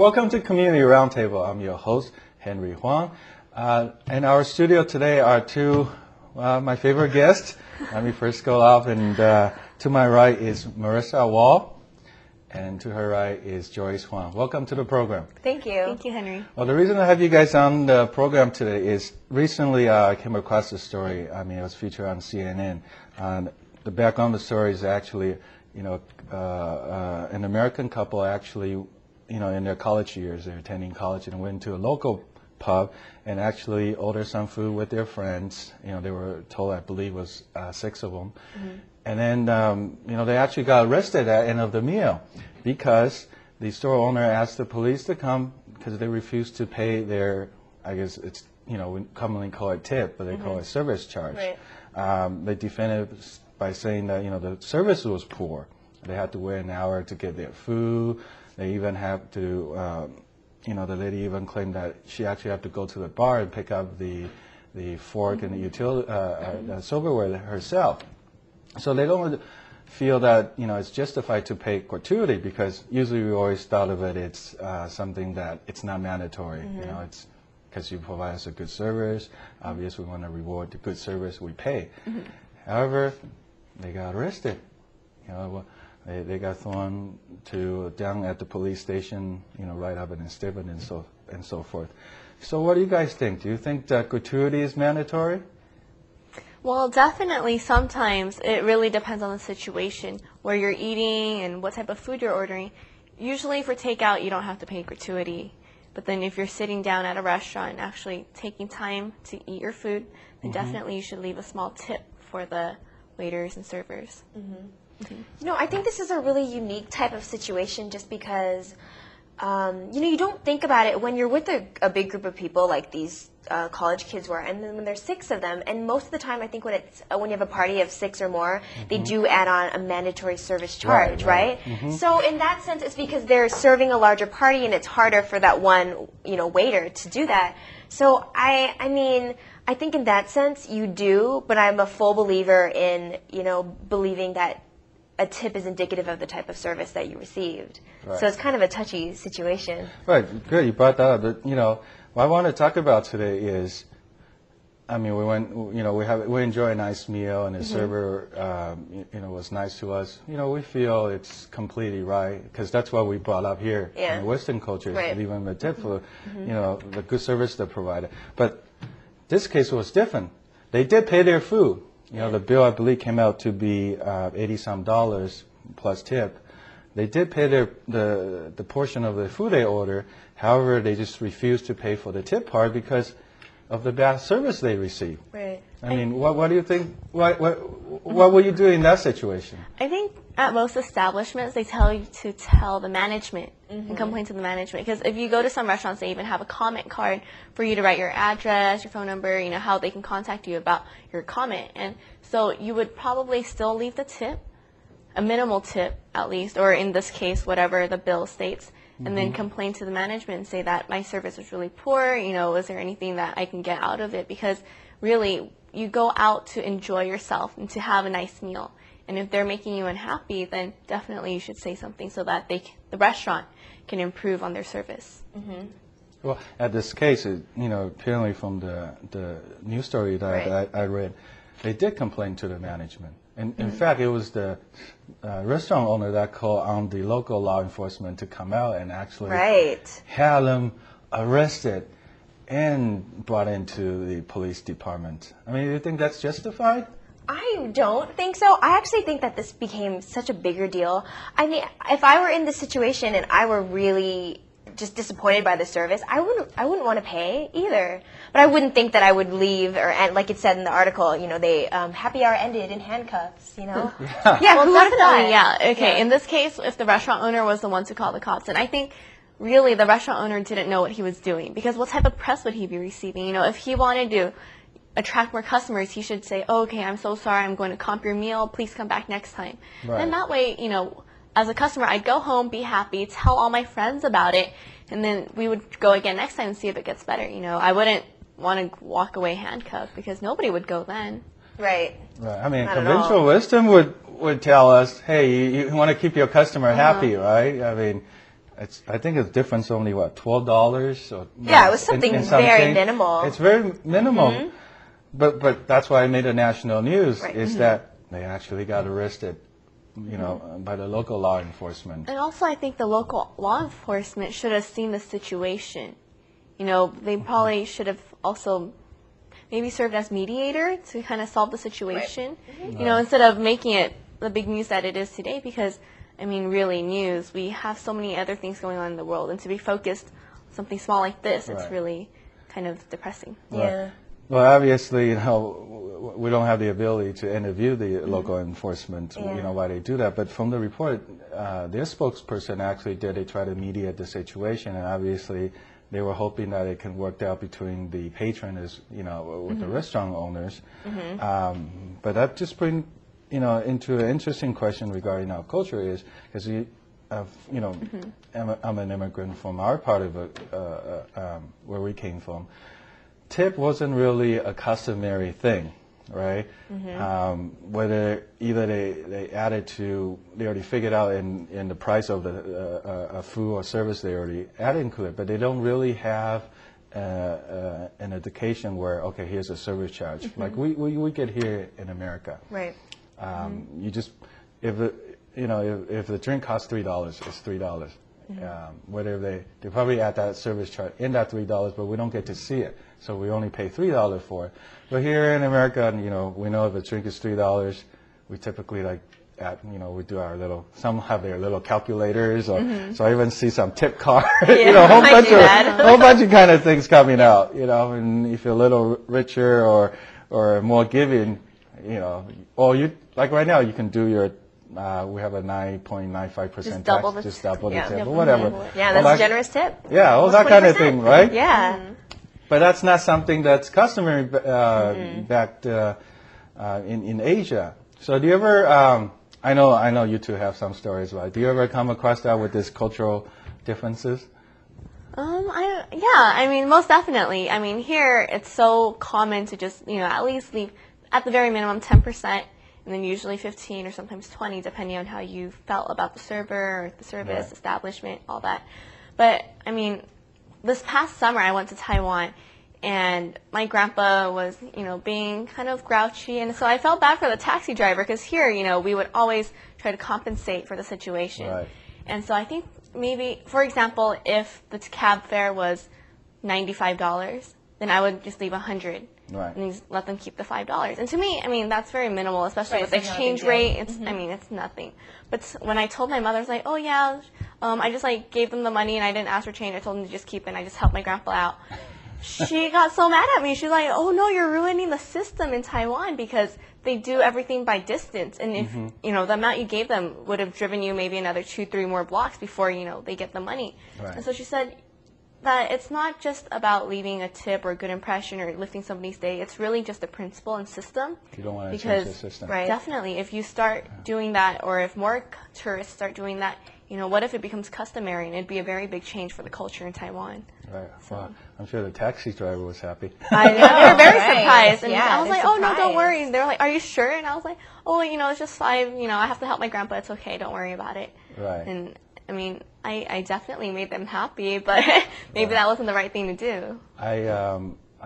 welcome to Community Roundtable. I'm your host, Henry Huang. In our studio today are two my favorite guests. Let me first go off, and to my right is Marisa Wahl, and to her right is Joyce Huang. Welcome to the program. Thank you. Thank you, Henry. Well, the reason I have you guys on the program today is recently I came across this story. I mean, it was featured on CNN. The background of the story is actually, an American couple actually, in their college years, they're attending college and went to a local pub and actually ordered some food with their friends. They were told, I believe, was 6 of them. Mm-hmm. And then, they actually got arrested at the end of the meal because the store owner asked the police to come because they refused to pay their, I guess it's, we commonly call it tip, but they call it service charge. Right. They defended by saying that, the service was poor. They had to wait an hour to get their food. They even have to, the lady even claimed that she actually had to go to the bar and pick up the fork and the utility silverware herself. So they don't feel that, it's justified to pay gratuity because usually we always thought of it, it's something that it's not mandatory. Mm-hmm. It's because you provide us a good service. Obviously, we want to reward the good service we pay. Mm-hmm. However, they got arrested. They got thrown down at the police station, right up and stiffed and so forth. So what do you guys think? Do you think that gratuity is mandatory? Well, definitely sometimes it really depends on the situation, where you're eating and what type of food you're ordering. Usually for takeout, you don't have to pay gratuity. But then if you're sitting down at a restaurant and actually taking time to eat your food, then definitely you should leave a small tip for the waiters and servers. Mm-hmm. Mm-hmm. I think this is a really unique type of situation just because, you don't think about it when you're with a big group of people like these college kids were, and then when there's 6 of them, and most of the time I think when you have a party of 6 or more, they do add on a mandatory service charge, right? Mm-hmm. So in that sense, it's because they're serving a larger party and it's harder for that one, waiter to do that. So I mean, I think in that sense you do, but I'm a full believer in, believing that a tip is indicative of the type of service that you received. Right. So it's kind of a touchy situation. Right, good, you brought that up. But, what I want to talk about today is, I mean, we enjoy a nice meal and the server, was nice to us. We feel it's completely right because that's what we brought up here in Western culture, leaving them a tip for, the good service they provided. But this case was different. They did pay their food. The bill, I believe, came out to be $80-some plus tip. They did pay the portion of the food they ordered. However, they just refused to pay for the tip part because of the bad service they received. Right. I mean, what do you think? What will you do in that situation? I think at most establishments, they tell you to tell the management and complain to the management. Because if you go to some restaurants, they even have a comment card for you to write your address, your phone number, how they can contact you about your comment. And so you would probably still leave the tip, a minimal tip at least, or in this case, whatever the bill states, and then complain to the management and say that my service was really poor, is there anything that I can get out of it? Because really, you go out to enjoy yourself and to have a nice meal. And if they're making you unhappy, then definitely you should say something so that the restaurant can improve on their service. Mm-hmm. Well, at this case, apparently from the news story that I read, they did complain to the management. And in fact, it was the restaurant owner that called on the local law enforcement to come out and actually have them arrested and brought into the police department. I mean, do you think that's justified? I don't think so. I actually think that this became such a bigger deal. I mean, if I were in this situation and I were really just disappointed by the service, I wouldn't want to pay either. But I wouldn't think that I would leave, and like it said in the article, they happy hour ended in handcuffs, Yeah, well, definitely, yeah. Okay, in this case, if the restaurant owner was the one to call the cops, and I think really the restaurant owner didn't know what he was doing, because what type of press would he be receiving? If he wanted to attract more customers, he should say, okay, I'm so sorry, I'm going to comp your meal, please come back next time. Right. And that way, as a customer, I'd go home, be happy, tell all my friends about it, and then we would go again next time and see if it gets better. I wouldn't want to walk away handcuffed because nobody would go then. Right. Right. I mean, conventional wisdom would tell us, hey, you want to keep your customer happy, right? I mean, I think it's difference only what, $12 or Yeah, it was something in some very change. minimal. It's very minimal, but that's why I made it national news. Right. Is that they actually got arrested, you know, by the local law enforcement. And also, I think the local law enforcement should have seen the situation. You know, they probably should have also maybe served as mediator to kind of solve the situation. You know, instead of making it the big news that it is today, because I mean, really, news, we have so many other things going on in the world, and to be focused on something small like this, it's really kind of depressing. Yeah. Well, obviously, you know, we don't have the ability to interview the local enforcement, you know, why they do that. But from the report, their spokesperson actually they try to mediate the situation, and obviously they were hoping that it can work out between the patronage, you know, with the restaurant owners. But that just brings, you know, into an interesting question regarding our culture is, because you know, I'm an immigrant from our part of where we came from. Tip wasn't really a customary thing, right? Whether either they added to, they already figured out in the price of the food or service they already added into it, but they don't really have an education where, okay, here's a service charge, like we get here in America. Right. You just, if the drink costs $3, it's $3. Whether they probably add that service charge in that $3, but we don't get to see it, so we only pay $3 for it. But here in America, you know, we know if a drink is $3, we typically we do our little. Some have their little calculators, or so I even see some tip card. You know, a whole bunch of kind of things coming out. You know, and if you're a little richer or more giving, you know, or you like right now, you can do your. We have a 9.95% tax. Just double the tip, or whatever. Yeah, that's a generous tip. Yeah, all that kind of thing, right? Yeah. But that's not something that's customary back in Asia. So do you ever? I know you two have some stories about it. Do you ever come across that with these cultural differences? I mean, most definitely. I mean, here it's so common to just, you know, at least leave at the very minimum 10%. And then usually 15 or sometimes 20, depending on how you felt about the server or the service, establishment, all that. But, I mean, this past summer I went to Taiwan, and my grandpa was, you know, being kind of grouchy. And so I felt bad for the taxi driver, because here, you know, we would always try to compensate for the situation. Right. And so I think maybe, for example, if the cab fare was $95, then I would just leave $100. Right. And just let them keep the $5. And to me, I mean, that's very minimal, especially with the exchange rate. It's, I mean, it's nothing. But when I told my mother, I was like, oh yeah, I just like gave them the money and I didn't ask for change. I told them to just keep it, and I just helped my grandpa out. She got so mad at me. She's like, oh no, you're ruining the system in Taiwan, because they do everything by distance. And if, you know, the amount you gave them would have driven you maybe another 2-3 more blocks before, you know, they get the money. Right. And so she said that it's not just about leaving a tip or a good impression or lifting somebody's day. It's really just a principle and system. You don't want to change the system. Right. Definitely. If you start doing that, or if more tourists start doing that, you know, what if it becomes customary? And it'd be a very big change for the culture in Taiwan. Right. So. Well, I'm sure the taxi driver was happy. I know. They were very surprised. And I was like, oh, no, don't worry. They were like, are you sure? And I was like, oh, you know, it's just $5. You know, I have to help my grandpa. It's okay. Don't worry about it. Right. And I mean, I definitely made them happy, but maybe that wasn't the right thing to do.